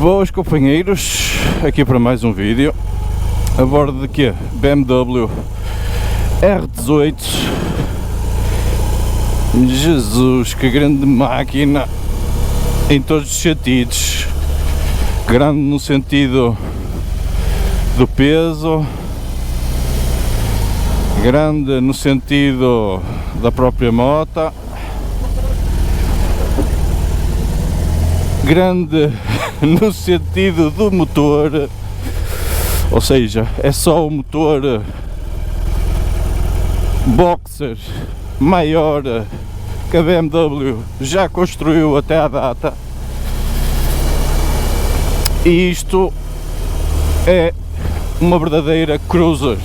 Boas companheiros, aqui para mais um vídeo a bordo de quê? BMW R18. Jesus, que grande máquina em todos os sentidos, grande no sentido do peso, grande no sentido da própria moto, grande no sentido do motor, ou seja, é só o motor boxer maior que a BMW já construiu até à data, e isto é uma verdadeira cruiser,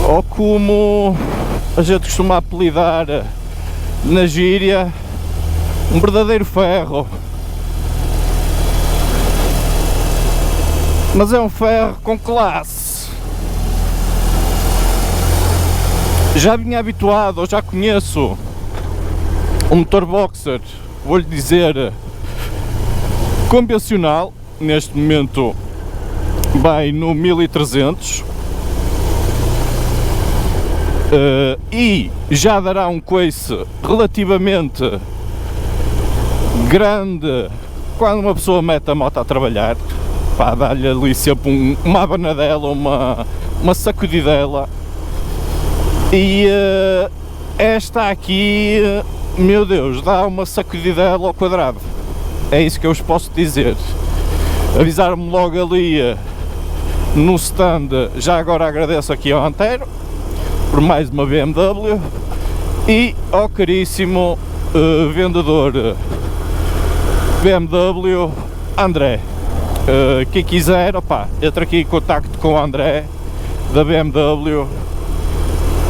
ou como a gente costuma apelidar na gíria, um verdadeiro ferro. Mas é um ferro com classe. Já vinha habituado, ou já conheço o motor boxer, vou-lhe dizer, convencional. Neste momento vai no 1300 e já dará um coice relativamente grande quando uma pessoa mete a moto a trabalhar. Pá, dá-lhe ali sempre uma abanadela, uma sacudidela. E esta aqui, meu Deus, dá uma sacudidela ao quadrado. É isso que eu vos posso dizer. Avisaram-me logo ali no stand. Já agora agradeço aqui ao Antero por mais uma BMW e ao caríssimo vendedor BMW André. Quem quiser, opá, entre aqui em contacto com o André da BMW.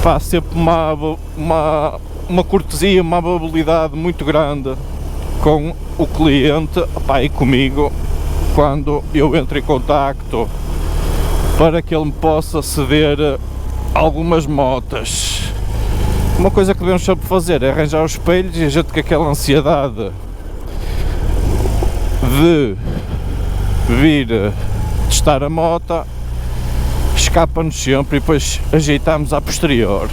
Pá, sempre uma cortesia, uma amabilidade muito grande com o cliente, opá, e comigo quando eu entro em contacto para que ele me possa ceder algumas motas. Uma coisa que devemos sempre fazer é arranjar os espelhos, e a gente com aquela ansiedade de vir testar a moto escapa-nos sempre e depois ajeitamos a posterior.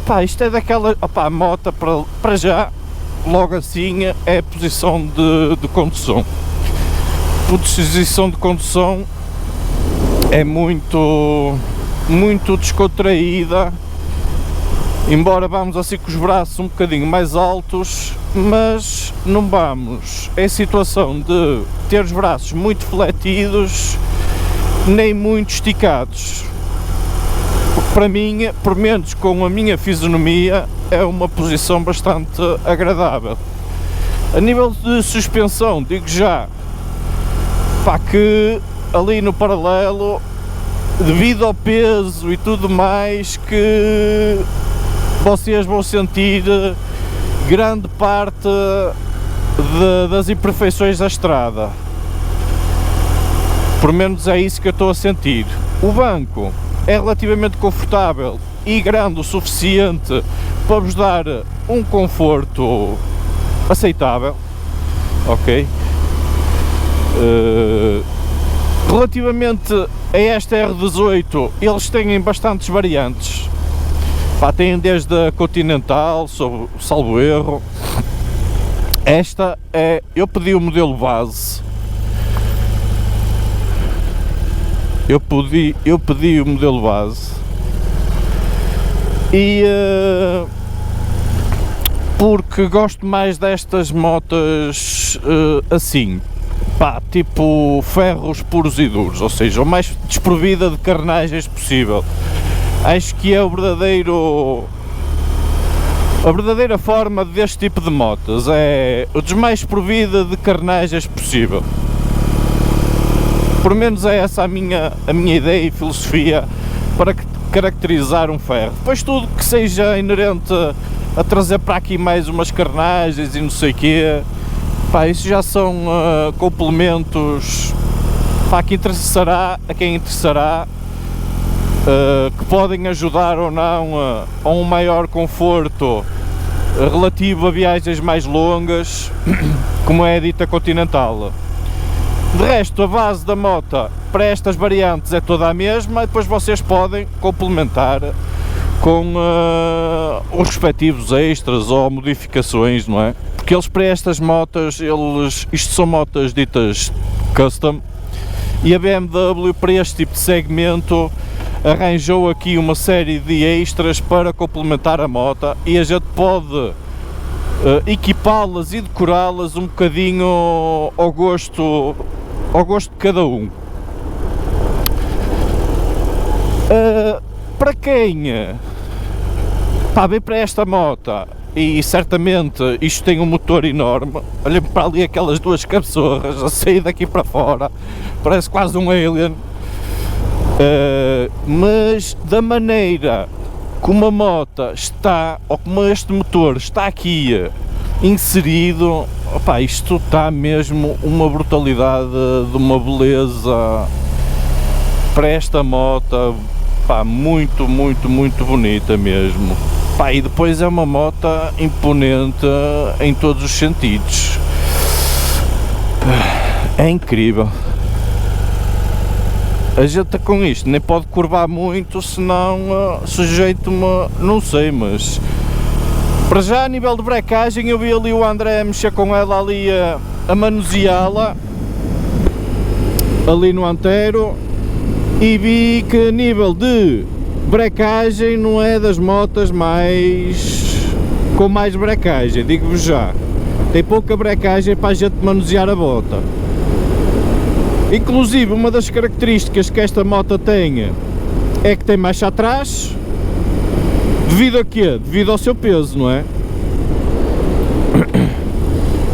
Pá, isto é daquela, opá, a moto para já, logo assim, é a posição de condução. A posição de condução é muito descontraída, embora vamos assim com os braços um bocadinho mais altos, mas não vamos em situação de ter os braços muito fletidos nem muito esticados. Para mim, por menos com a minha fisionomia, é uma posição bastante agradável. A nível de suspensão, digo já, pá, que ali no paralelo, devido ao peso e tudo mais, que vocês vão sentir grande parte das imperfeições da estrada. Por menos é isso que eu estou a sentir. O banco é relativamente confortável e grande o suficiente para vos dar um conforto aceitável, ok? Relativamente a esta R18, eles têm bastantes variantes. Pá, têm desde a Continental, salvo erro. Esta é, eu pedi o modelo base. Eu pedi o modelo base e porque gosto mais destas motas assim, pá, tipo ferros puros e duros, ou seja, o mais desprovida de carnagens possível. Acho que é a verdadeira forma deste tipo de motas, é o mais desprovida de carnagens possível. Por menos é essa a minha ideia e filosofia para caracterizar um ferro. Depois tudo que seja inerente a trazer para aqui mais umas carnagens e não sei o quê, pá, isso já são complementos, pá, que interessará a quem interessará, que podem ajudar ou não a um maior conforto relativo a viagens mais longas, como é a dita Continental. De resto, a base da moto para estas variantes é toda a mesma, e depois vocês podem complementar com os respectivos extras ou modificações, não é? Porque eles, para estas motas, isto são motas ditas custom, e a BMW, para este tipo de segmento, arranjou aqui uma série de extras para complementar a moto, e a gente pode equipá-las e decorá-las um bocadinho ao gosto de cada um. Para quem vem para esta moto, e certamente isto tem um motor enorme, olhem para ali aquelas duas cabeçorras a sair daqui para fora, parece quase um alien, mas da maneira como a moto está, ou como este motor está aqui inserido, opá, isto está mesmo uma brutalidade de uma beleza para esta moto, pá, muito bonita mesmo. Pá, e depois é uma moto imponente em todos os sentidos, é incrível. A gente com isto nem pode curvar muito, senão sujeito-me, não sei, mas para já, a nível de brecagem, eu vi ali o André mexer com ela ali a manuseá-la ali no Antero, e vi que a nível de brecagem não é das motas com mais brecagem, digo-vos já. Tem pouca brecagem para a gente manusear a bota. Inclusive, uma das características que esta moto tem é que tem marcha atrás. Devido a quê? Devido ao seu peso, não é?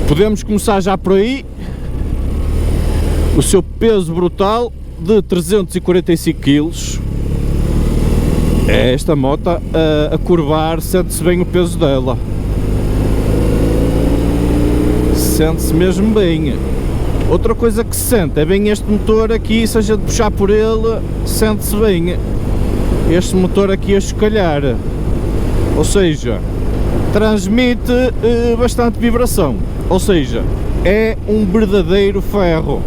Podemos começar já por aí. O seu peso brutal de 345 kg. É esta moto a curvar, sente-se bem o peso dela. Sente-se mesmo bem. Outra coisa que se sente é bem este motor aqui, se a gente puxar por ele, sente-se bem. Este motor aqui a chocalhar. Ou seja, transmite bastante vibração. Ou seja, é um verdadeiro ferro.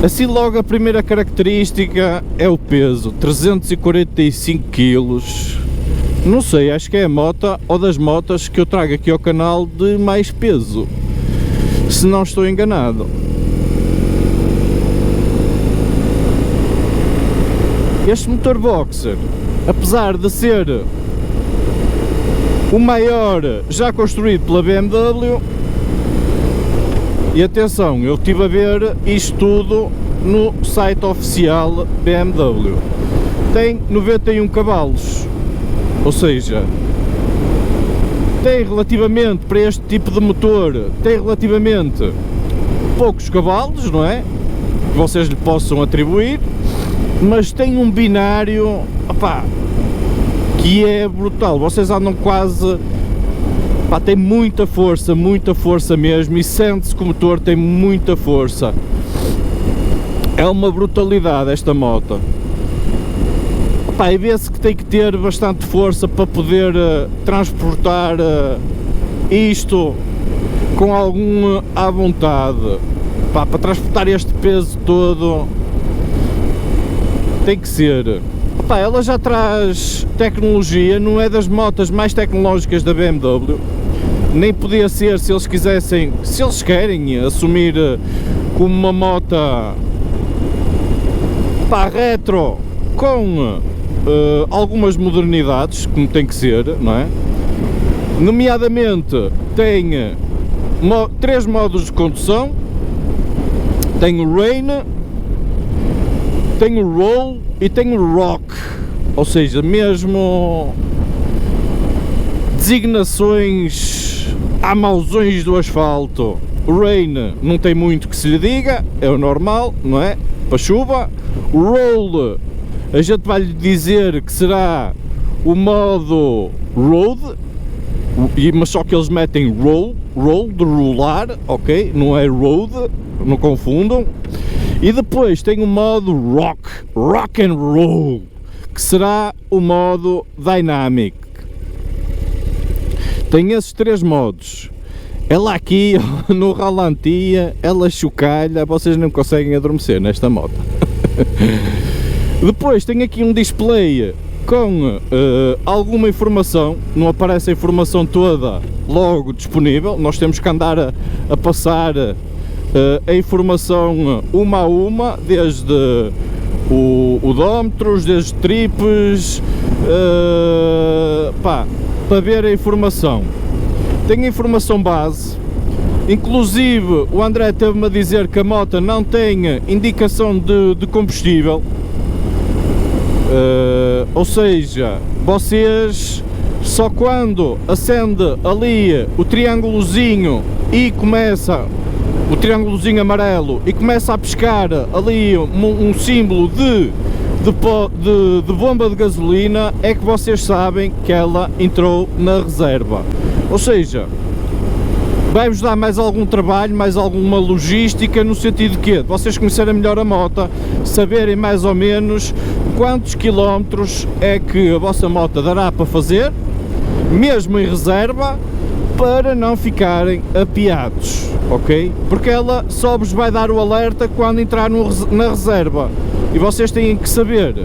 Assim, logo a primeira característica é o peso, 345 kg. Não sei, acho que é a moto ou das motas que eu trago aqui ao canal de mais peso, se não estou enganado. Este motor Boxer, apesar de ser o maior já construído pela BMW, e atenção, eu estive a ver isto tudo no site oficial BMW, tem 91 cavalos, ou seja, tem relativamente, para este tipo de motor, tem relativamente poucos cavalos, não é? Que vocês lhe possam atribuir, mas tem um binário, opá, que é brutal. Vocês andam quase, pá, tem muita força mesmo, e sente-se que o motor tem muita força. É uma brutalidade esta moto. Opá, e vê-se que tem que ter bastante força para poder transportar isto com alguma à vontade. Pá, para transportar este peso todo tem que ser. Opá, ela já traz tecnologia, não é das motas mais tecnológicas da BMW, nem podia ser se eles quisessem, se eles querem assumir como uma moto, pá, retro, com algumas modernidades, como tem que ser, não é? Nomeadamente tem 3 modos de condução, tem o Rain, tem o Roll e tem o Rock, ou seja, mesmo designações a mauzões do asfalto. O Rain não tem muito que se lhe diga, é o normal, não é? Para chuva. O Roll, a gente vai lhe dizer que será o modo Road, mas só que eles metem roll de rolar, ok? Não é road, não confundam. E depois tem o modo rock and roll, que será o modo Dynamic. Tem esses 3 modos. Ela aqui no ralantia, ela chocalha, vocês não conseguem adormecer nesta moto. Depois tem aqui um display com alguma informação, não aparece a informação toda logo disponível, nós temos que andar a passar a informação uma a uma, desde o odómetros, desde trips, para ver a informação. Tem a informação base, inclusive o André teve-me a dizer que a moto não tem indicação de combustível, ou seja, vocês só quando acende ali o triângulozinho e começa o triângulozinho amarelo e começa a piscar ali um símbolo de bomba de gasolina é que vocês sabem que ela entrou na reserva. Ou seja, vai-vos dar mais algum trabalho, mais alguma logística, no sentido de que vocês conhecerem melhor a moto, saberem mais ou menos quantos quilómetros é que a vossa moto dará para fazer, mesmo em reserva, para não ficarem apiados, ok? Porque ela só vos vai dar o alerta quando entrar na reserva e vocês têm que saber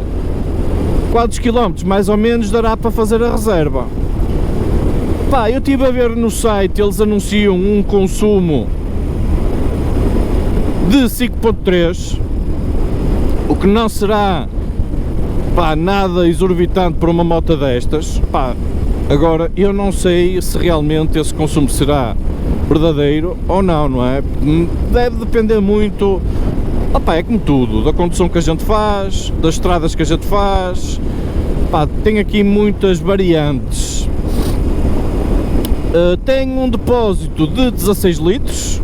quantos quilómetros mais ou menos dará para fazer a reserva. Pá, eu estive a ver no site, eles anunciam um consumo de 5.3, o que não será, pá, nada exorbitante para uma moto destas. Pá, agora eu não sei se realmente esse consumo será verdadeiro ou não, não é? Deve depender muito, opá, é como tudo, da condução que a gente faz, das estradas que a gente faz. Pá, tem aqui muitas variantes. Tem um depósito de 16 litros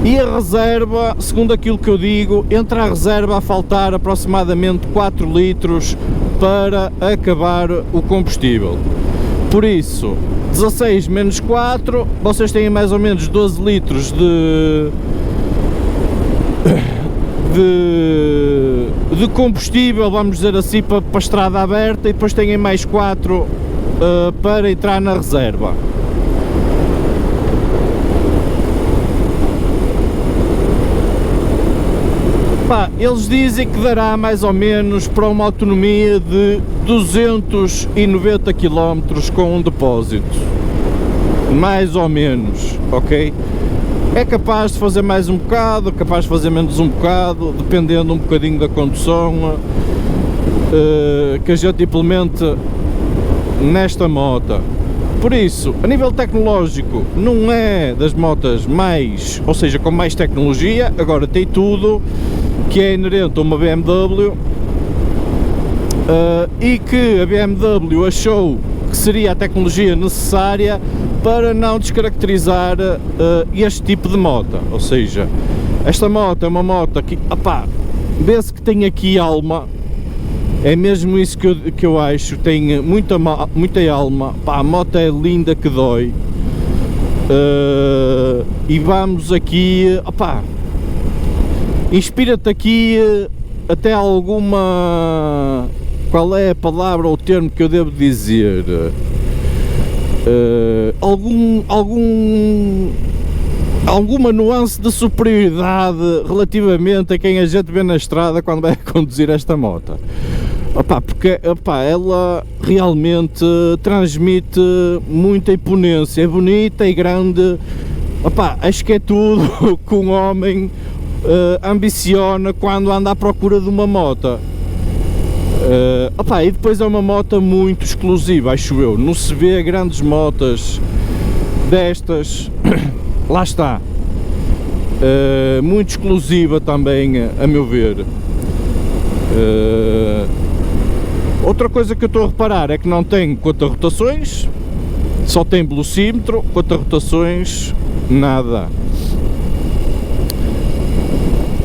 e a reserva, segundo aquilo que eu digo, entre a reserva a faltar aproximadamente 4 litros para acabar o combustível. Por isso, 16 menos 4, vocês têm mais ou menos 12 litros de combustível, vamos dizer assim, para a estrada aberta, e depois têm mais 4 para entrar na reserva. Pá, eles dizem que dará mais ou menos para uma autonomia de 290 km com um depósito, mais ou menos, ok? É capaz de fazer mais um bocado, capaz de fazer menos um bocado, dependendo um bocadinho da condução que a gente implemente nesta moto. Por isso, a nível tecnológico, não é das motas mais, ou seja, com mais tecnologia, agora tem tudo que é inerente a uma BMW e que a BMW achou que seria a tecnologia necessária para não descaracterizar este tipo de moto. Ou seja, esta moto é uma moto que, opá, vê-se que tem aqui alma, é mesmo isso que eu acho, tem muita alma. Pá, a moto é linda que dói, e vamos aqui, opá, inspira-te aqui até alguma, qual é a palavra ou o termo que eu devo dizer, alguma nuance de superioridade relativamente a quem a gente vê na estrada quando vai conduzir esta moto. Opá, porque opá, ela realmente transmite muita imponência, é bonita e grande. Opá, acho que é tudo que um homem ambiciona quando anda à procura de uma moto. Opá, e depois é uma moto muito exclusiva, acho eu. Não se vê grandes motas destas. Lá está, muito exclusiva também, a meu ver. Outra coisa que eu estou a reparar é que não tem conta-rotações, só tem velocímetro, conta-rotações, nada.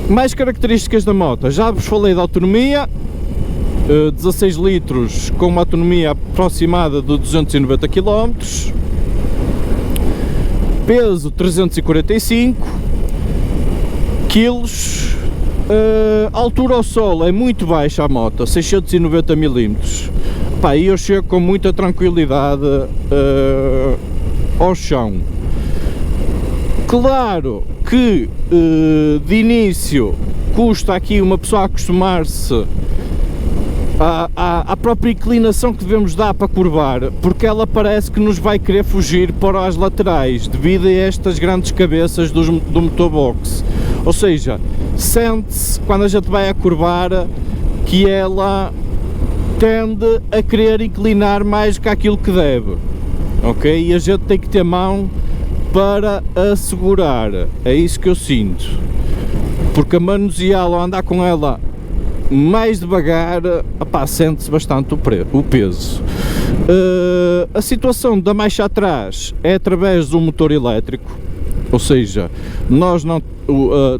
Mais características da moto, já vos falei da autonomia, 16 litros com uma autonomia aproximada de 290 km, peso 345 kg, A altura ao solo é muito baixa a moto, 690 mm. Pá, e eu chego com muita tranquilidade ao chão. Claro que de início custa aqui uma pessoa acostumar-se à própria inclinação que devemos dar para curvar, porque ela parece que nos vai querer fugir para as laterais devido a estas grandes cabeças do motobox. Ou seja, sente-se quando a gente vai a curvar que ela tende a querer inclinar mais que aquilo que deve, ok? E a gente tem que ter mão para assegurar, é isso que eu sinto, porque a manuseá-la ou andar com ela mais devagar, sente-se bastante o peso. A situação da marcha atrás é através do motor elétrico, ou seja, nós não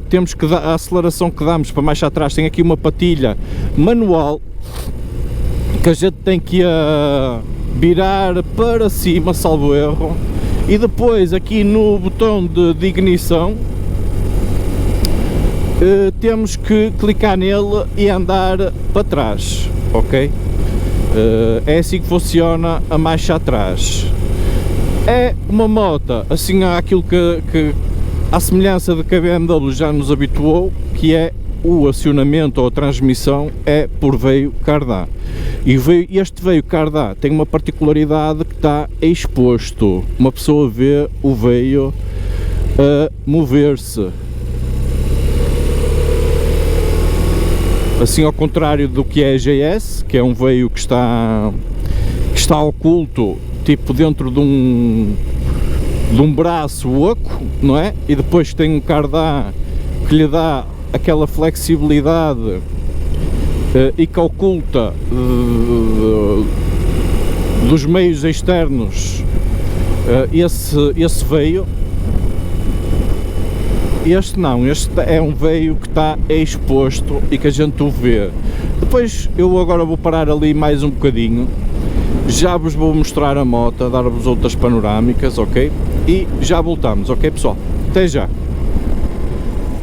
temos que dar a aceleração que damos para a marcha atrás, tem aqui uma patilha manual que a gente tem que virar para cima, salvo erro, e depois aqui no botão de ignição temos que clicar nele e andar para trás, ok? É assim que funciona a marcha atrás. É uma moto, assim aquilo que à semelhança de que a BMW já nos habituou, que é o acionamento ou a transmissão é por veio cardan. E este veio cardan tem uma particularidade que está exposto, uma pessoa vê o veio a mover-se. Assim, ao contrário do que é a GS, que é um veio que está oculto, tipo dentro de um braço oco, não é? E depois tem um cardan que lhe dá aquela flexibilidade e que oculta dos meios externos esse veio. Este não, este é um veio que está exposto e que a gente o vê. Depois eu agora vou parar ali mais um bocadinho, já vos vou mostrar a moto, dar-vos outras panorâmicas, ok? E já voltamos, ok pessoal? Até já!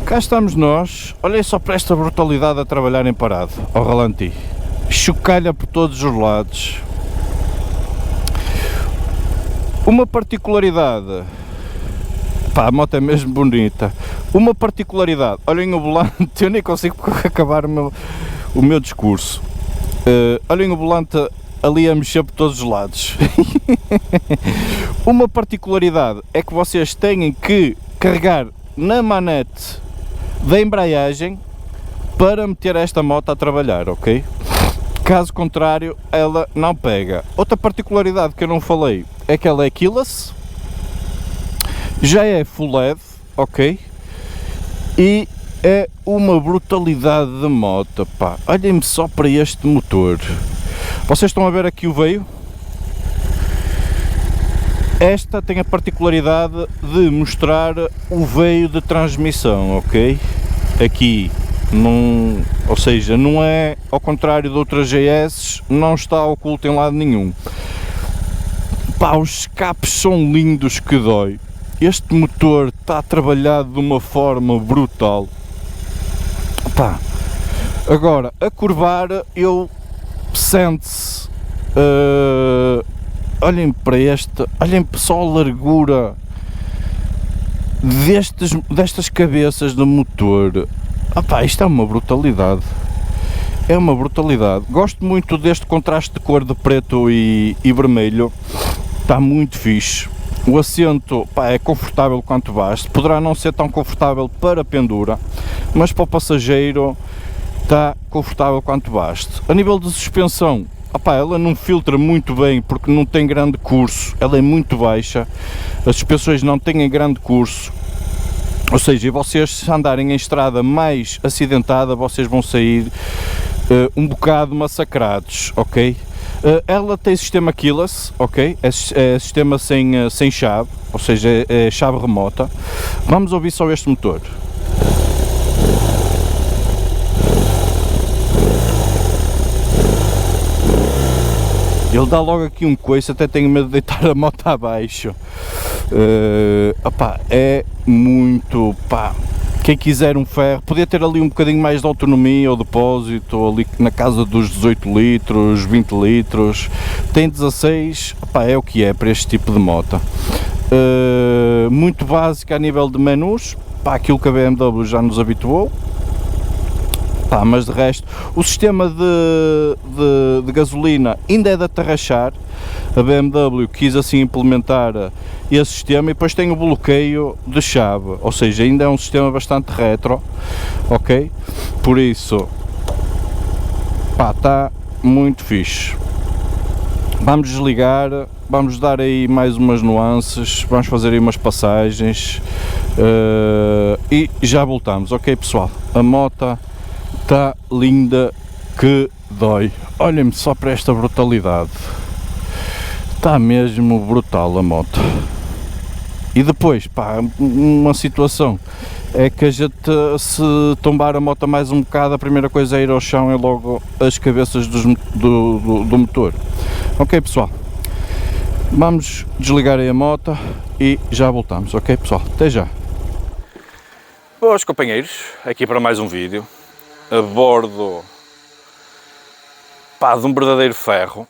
Cá estamos nós, olhem só para esta brutalidade a trabalhar em parado, ao ralenti. Chocalha por todos os lados. Uma particularidade... Pá, a moto é mesmo bonita. Uma particularidade, olhem o volante, eu nem consigo acabar o meu discurso. Olhem o volante ali a mexer por todos os lados. Uma particularidade é que vocês têm que carregar na manete da embreagem para meter esta moto a trabalhar, ok? Caso contrário, ela não pega. Outra particularidade que eu não falei é que ela é keyless. Já é full LED, ok? E é uma brutalidade de moto, pá. Olhem-me só para este motor. Vocês estão a ver aqui o veio? Esta tem a particularidade de mostrar o veio de transmissão, ok? Aqui, ou seja, não é, ao contrário de outras GS, não está oculto em lado nenhum. Pá, os escapes são lindos que dói. Este motor está trabalhado de uma forma brutal. Pá. Agora, a curvar, eu sente-se, olhem para olhem só a largura destas cabeças do motor. Pá, isto é uma brutalidade. É uma brutalidade. Gosto muito deste contraste de cor de preto e vermelho. Está muito fixe. O assento, pá, é confortável quanto baste, poderá não ser tão confortável para pendura, mas para o passageiro está confortável quanto baste. A nível de suspensão, opá, ela não filtra muito bem porque não tem grande curso, ela é muito baixa, as suspensões não têm grande curso, ou seja, vocês se andarem em estrada mais acidentada, vocês vão sair um bocado massacrados, ok? Ela tem sistema keyless, ok? É sistema sem chave, ou seja, é chave remota. Vamos ouvir só este motor. Ele dá logo aqui um coice, até tenho medo de deitar a moto abaixo. Opá, é muito, pá, quem quiser um ferro, podia ter ali um bocadinho mais de autonomia ou depósito, ali na casa dos 18 litros, 20 litros, tem 16, pá, é o que é para este tipo de moto. Muito básica a nível de menus, pá, aquilo que a BMW já nos habituou. Pá, mas de resto, o sistema de gasolina ainda é de atarrachar. A BMW quis assim implementar esse sistema e depois tem o bloqueio de chave, ou seja, ainda é um sistema bastante retro, ok? Por isso, pá, está muito fixe. Vamos desligar, vamos dar aí mais umas nuances, vamos fazer aí umas passagens e já voltamos, ok pessoal? A moto está linda que dói. Olhem-me só para esta brutalidade. Está mesmo brutal a moto. E depois, pá, uma situação é que a gente, se tombar a moto mais um bocado, a primeira coisa é ir ao chão e logo as cabeças do motor. Ok pessoal, vamos desligar aí a moto e já voltamos, ok pessoal? Até já. Boas companheiros, aqui para mais um vídeo a bordo, pá, de um verdadeiro ferro.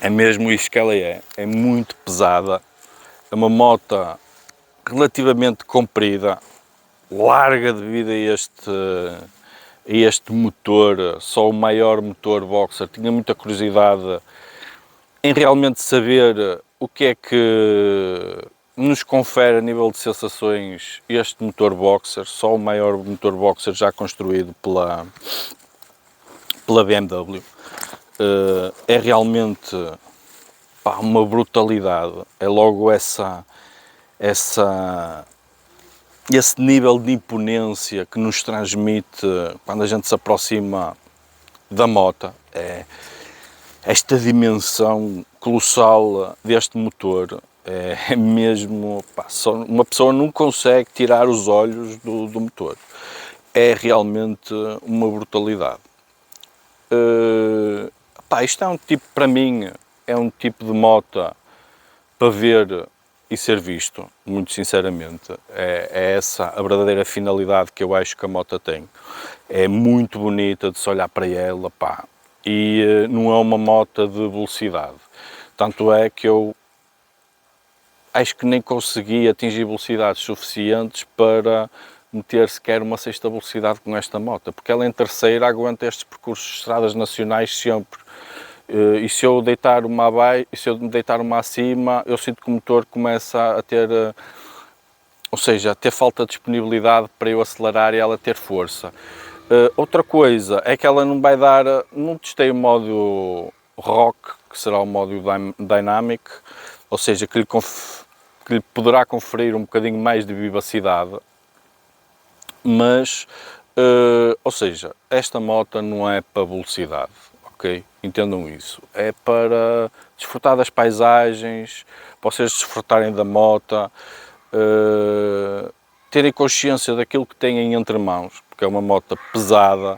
É mesmo isso que ela é muito pesada, é uma moto relativamente comprida, larga devido a este motor, só o maior motor boxer. Tinha muita curiosidade em realmente saber o que é que nos confere a nível de sensações este motor boxer, só o maior motor boxer já construído pela BMW. É realmente, pá, uma brutalidade, é logo esse nível de imponência que nos transmite quando a gente se aproxima da moto, é esta dimensão colossal deste motor. É mesmo, pá, só uma pessoa não consegue tirar os olhos do motor, é realmente uma brutalidade. Pá, isto é um tipo, para mim, é um tipo de moto para ver e ser visto, muito sinceramente. É essa a verdadeira finalidade que eu acho que a moto tem. É muito bonita de se olhar para ela, pá, e não é uma moto de velocidade. Tanto é que eu acho que nem consegui atingir velocidades suficientes para meter sequer uma sexta velocidade com esta moto, porque ela em terceira aguenta estes percursos de estradas nacionais sempre. E se eu deitar uma abaixo, se eu deitar uma acima, eu sinto que o motor começa a ter, ou seja, a ter falta de disponibilidade para eu acelerar e ela ter força. Outra coisa é que ela não vai dar, não testei o modo Rock, que será o modo Dynamic, ou seja, que lhe poderá conferir um bocadinho mais de vivacidade, mas, ou seja, esta moto não é para velocidade, ok? Entendam isso, é para desfrutar das paisagens, vocês desfrutarem da moto, terem consciência daquilo que têm entre mãos, porque é uma moto pesada,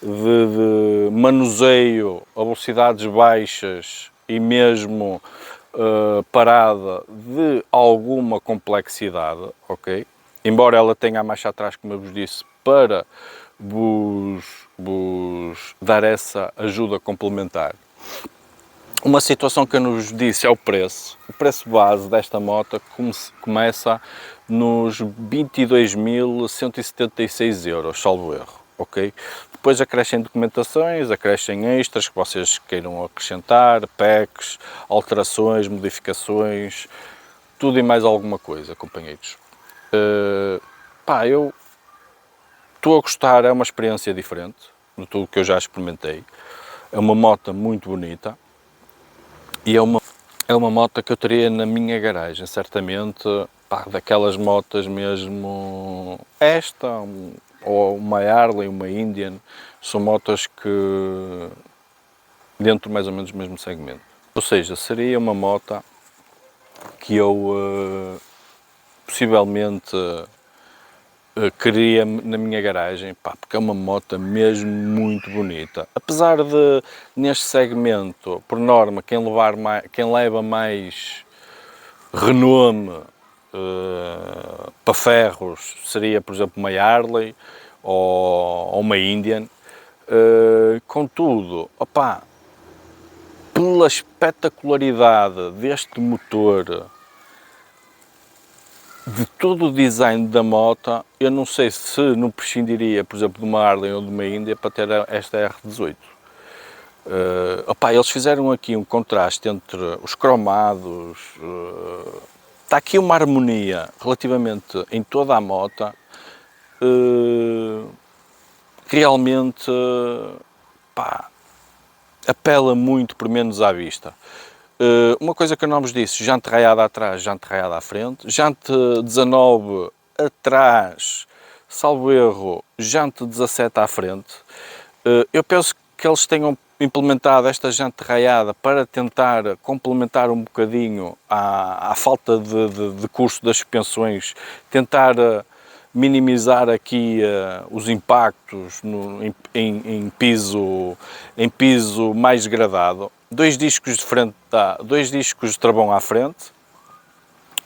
de manuseio a velocidades baixas e mesmo parada, de alguma complexidade, ok? Embora ela tenha a marcha atrás, como eu vos disse, para vos dar essa ajuda complementar. Uma situação que eu não vos disse é o preço. O preço base desta moto começa nos 22.176 euros, salvo erro, ok? Depois acrescem documentações, acrescem extras que vocês queiram acrescentar, packs, alterações, modificações, tudo e mais alguma coisa, companheiros. Pá, eu estou a gostar, é uma experiência diferente de tudo que eu já experimentei. É uma moto muito bonita e é uma moto que eu teria na minha garagem, certamente, pá, daquelas motas mesmo, ou uma Harley, uma Indian, são motas que dentro mais ou menos do mesmo segmento. Ou seja, seria uma moto que eu possivelmente queria na minha garagem, pá, porque é uma moto mesmo muito bonita. Apesar de, neste segmento, por norma, quem leva mais renome para ferros seria, por exemplo, uma Harley ou uma Indian. Contudo, opá, pela espetacularidade deste motor, de todo o design da moto, eu não sei se não prescindiria, por exemplo, de uma Harley ou de uma India para ter esta R18. Opá, eles fizeram aqui um contraste entre os cromados, está aqui uma harmonia relativamente em toda a moto, realmente, pá, apela muito por menos à vista. Uma coisa que eu não vos disse, jante raiada atrás, jante raiada à frente, jante 19 atrás, salvo erro, jante 17 à frente. Eu penso que eles tenham implementado esta jante raiada para tentar complementar um bocadinho à falta de curso das suspensões, tentar minimizar aqui os impactos em piso mais degradado. Dois discos de frente, dois discos de travão à frente,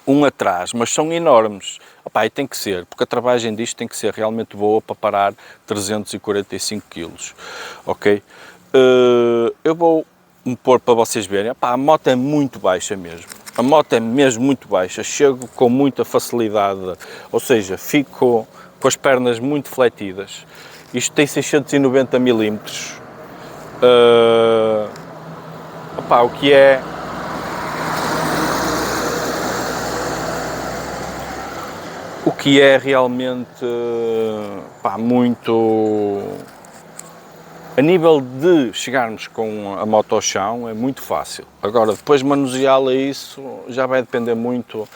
um atrás, mas são enormes. Opá, e tem que ser, porque a travagem disto tem que ser realmente boa para parar 345 kg, ok? Eu vou me pôr para vocês verem. Opá, a moto é muito baixa mesmo. A moto é mesmo muito baixa, chego com muita facilidade, ou seja, fico com as pernas muito fletidas. Isto tem 690 mm. Opá, o que é realmente, pá, muito... A nível de chegarmos com a moto ao chão é muito fácil. Agora, depois manuseá-la, isso já vai depender muito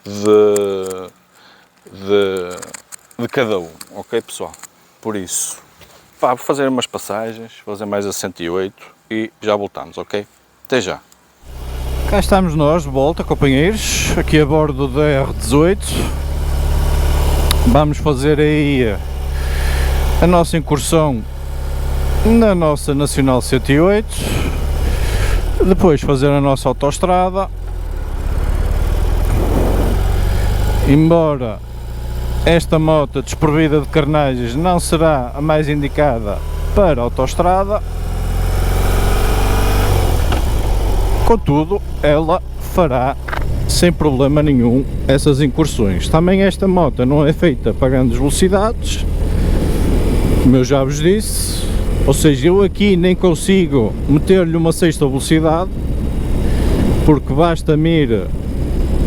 de cada um, ok, pessoal? Por isso, pá, vou fazer umas passagens, fazer mais a 108 e já voltamos, ok? Até já. Cá estamos nós de volta, companheiros, aqui a bordo da R18. Vamos fazer aí a nossa incursão na nossa Nacional 108, depois fazer a nossa autoestrada. Embora esta moto desprovida de carnagens não será a mais indicada para a autoestrada, contudo ela fará sem problema nenhum essas incursões. Também esta moto não é feita para grandes velocidades, como eu já vos disse. Ou seja, eu aqui nem consigo meter-lhe uma sexta velocidade, porque basta-me ir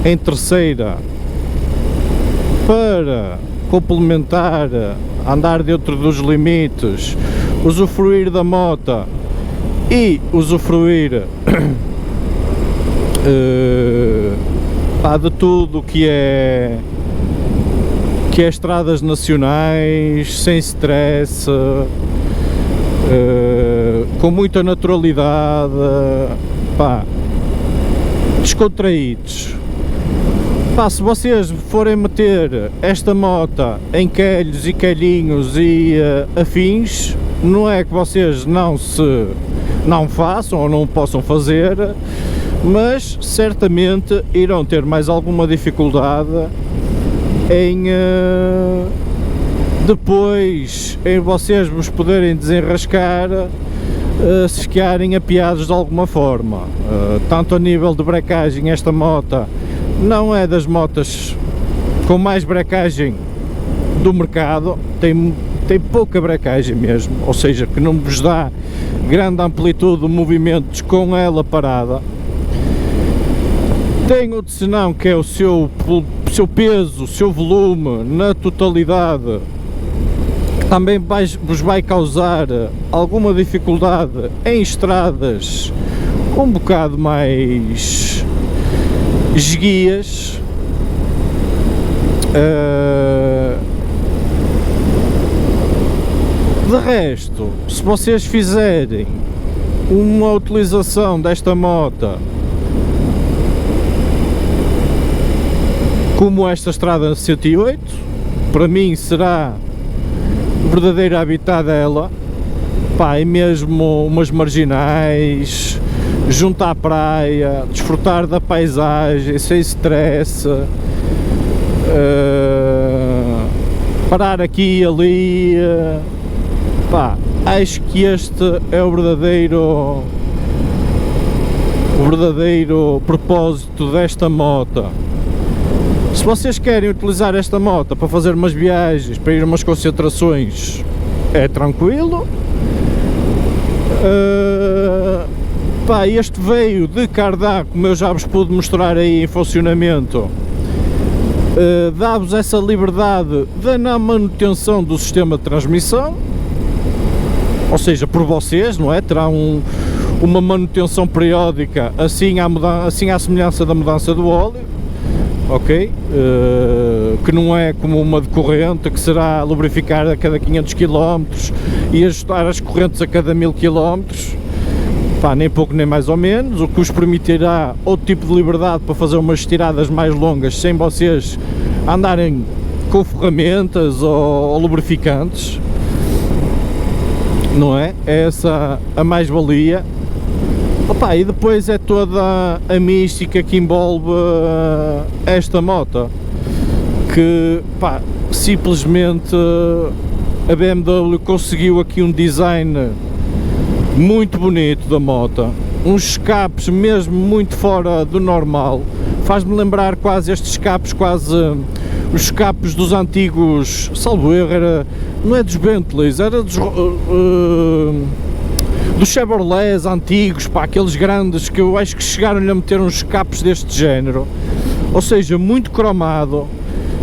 em terceira para complementar, andar dentro dos limites, usufruir da moto e usufruir de tudo que é estradas nacionais, sem stress, com muita naturalidade, pá, descontraídos. Pá, se vocês forem meter esta moto em quelhos e quelhinhos e afins, não é que vocês não façam ou não possam fazer, mas certamente irão ter mais alguma dificuldade em depois em vocês vos poderem desenrascar se ficarem apiados de alguma forma. Tanto a nível de brecagem, esta moto não é das motas com mais brecagem do mercado, tem pouca brecagem mesmo, ou seja, que não vos dá grande amplitude de movimentos com ela parada. Tem outro senão, que é o seu peso, o seu volume na totalidade, que também vos vai causar alguma dificuldade em estradas um bocado mais esguias. De resto, se vocês fizerem uma utilização desta moto como esta estrada 108, para mim será o verdadeiro habitat dela, pá, e mesmo umas marginais, junto à praia, desfrutar da paisagem sem stress, parar aqui e ali, pá, acho que este é o verdadeiro propósito desta moto. Se vocês querem utilizar esta moto para fazer umas viagens, para ir a umas concentrações, é tranquilo. Pá, este veio de Cardá, como eu já vos pude mostrar aí em funcionamento, dá-vos essa liberdade na manutenção do sistema de transmissão, ou seja, por vocês, não é? Terão uma manutenção periódica, assim à semelhança da mudança do óleo, ok? Que não é como uma de corrente, que será lubrificar a cada 500 km e ajustar as correntes a cada 1000 km, pá, nem pouco nem mais ou menos, o que vos permitirá outro tipo de liberdade para fazer umas tiradas mais longas sem vocês andarem com ferramentas ou lubrificantes, não é? É essa a mais-valia. Opa, e depois é toda a mística que envolve esta moto, que, pá, simplesmente a BMW conseguiu aqui um design muito bonito da moto, uns escapes mesmo muito fora do normal, faz-me lembrar quase estes escapes, quase os escapes dos antigos, salvo erro, não é dos Bentleys, era dos Chevrolets antigos, pá, aqueles grandes que eu acho que chegaram-lhe a meter uns escapes deste género, ou seja, muito cromado,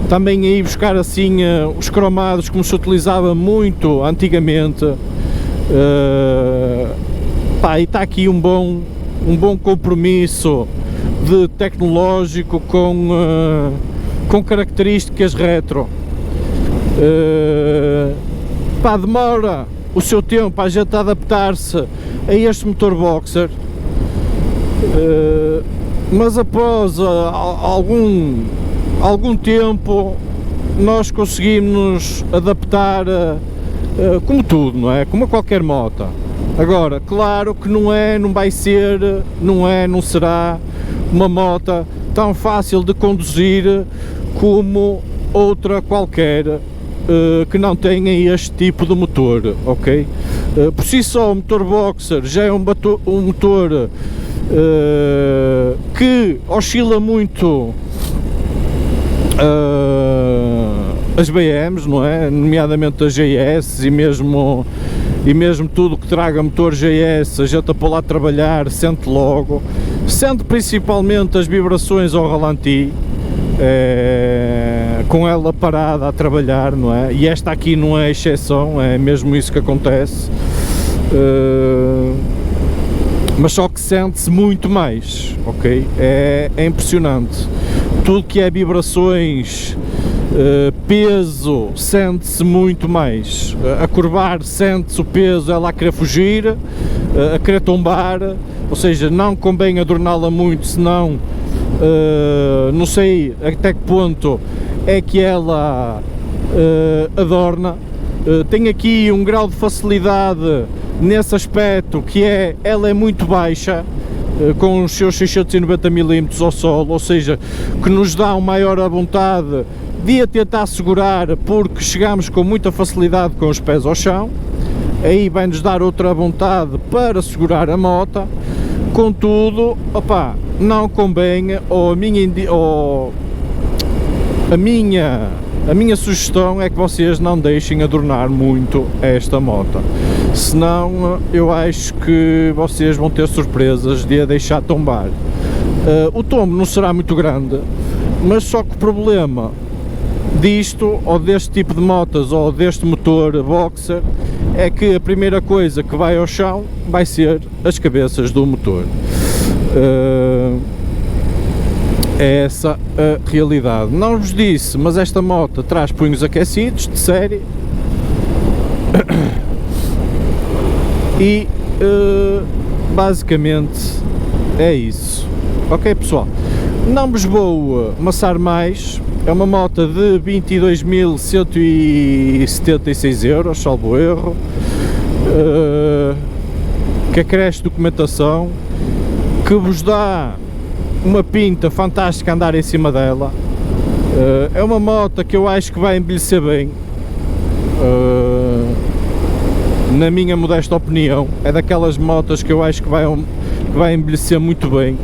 também aí buscar assim os cromados como se utilizava muito antigamente. Pá, e está aqui um bom compromisso de tecnológico com características retro. Pá, demora o seu tempo a gente adaptar-se a este motor boxer, mas após algum tempo nós conseguimos adaptar como tudo, não é? Como a qualquer moto. Agora, claro que não será uma moto tão fácil de conduzir como outra qualquer que não tenha este tipo de motor, ok? Por si só o motor boxer já é um motor que oscila muito as BMs, não é? Nomeadamente as GS e mesmo tudo que traga motor GS, a gente a pôr lá a trabalhar, sente logo, sente principalmente as vibrações ao ralenti, com ela parada a trabalhar, não é? E esta aqui não é exceção, é mesmo isso que acontece, mas só que sente-se muito mais, ok? É impressionante, tudo que é vibrações, peso, sente-se muito mais, a curvar sente-se o peso, ela a querer fugir, a querer tombar, ou seja, não convém adorná-la muito, senão não sei até que ponto é que ela adorna. Tem aqui um grau de facilidade nesse aspecto, que ela é muito baixa, com os seus 690 mm ao solo, ou seja, que nos dá uma maior vontade de a tentar segurar, porque chegamos com muita facilidade com os pés ao chão, aí vai-nos dar outra vontade para segurar a moto. Contudo, opá, não convém, ou a minha sugestão é que vocês não deixem adornar muito esta moto, senão eu acho que vocês vão ter surpresas de a deixar tombar. O tombo não será muito grande, mas só que o problema disto, ou deste tipo de motas, ou deste motor boxer, é que a primeira coisa que vai ao chão vai ser as cabeças do motor. É essa a realidade. Não vos disse, mas esta moto traz punhos aquecidos de série e basicamente é isso. Ok, pessoal, não vos vou amassar mais. É uma moto de 22.176 euros, salvo erro, que acresce documentação, que vos dá uma pinta fantástica a andar em cima dela, É uma moto que eu acho que vai envelhecer bem, na minha modesta opinião. É daquelas motos que eu acho que vai envelhecer muito bem.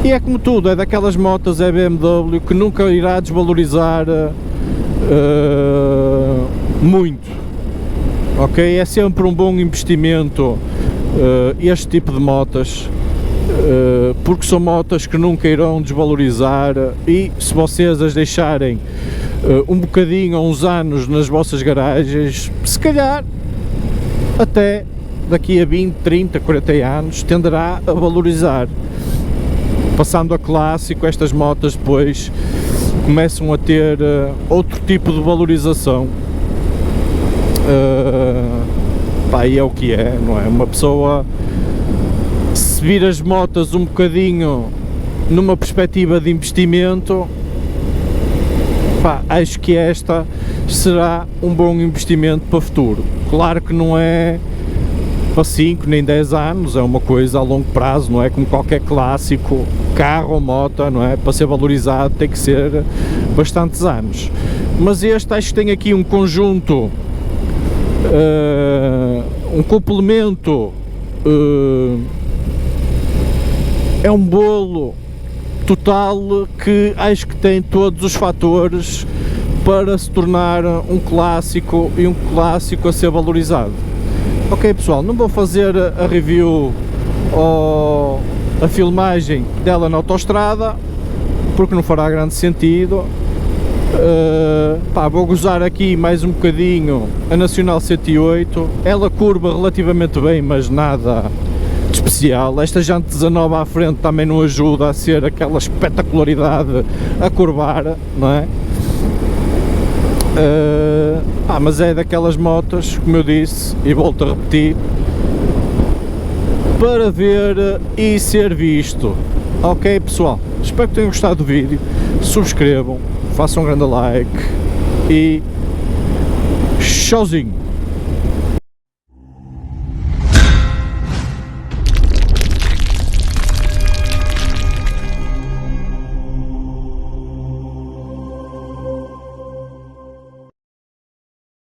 E é como tudo, é daquelas motos BMW que nunca irá desvalorizar muito, ok? É sempre um bom investimento este tipo de motas, porque são motas que nunca irão desvalorizar, e se vocês as deixarem um bocadinho, uns anos nas vossas garagens, se calhar até daqui a 20, 30, 40 anos tenderá a valorizar. Passando a clássico, estas motas depois começam a ter outro tipo de valorização. Pá, e é o que é, não é? Uma pessoa, se vir as motas um bocadinho numa perspectiva de investimento, pá, acho que esta será um bom investimento para o futuro. Claro que não é para 5 nem 10 anos, é uma coisa a longo prazo, não é? Como qualquer clássico, carro ou moto, não é? Para ser valorizado tem que ser bastantes anos. Mas este acho que tem aqui um conjunto, um complemento, é um bolo total que acho que tem todos os fatores para se tornar um clássico, e um clássico a ser valorizado. Ok pessoal, não vou fazer a review ou a filmagem dela na autoestrada, porque não fará grande sentido. Pá, vou gozar aqui mais um bocadinho a Nacional 108, ela curva relativamente bem, mas nada de especial. Esta jante 19 à frente também não ajuda a ser aquela espetacularidade a curvar, não é? Mas é daquelas motos, como eu disse e volto a repetir, para ver e ser visto. Ok pessoal, espero que tenham gostado do vídeo, subscrevam, façam um grande like e tchauzinho.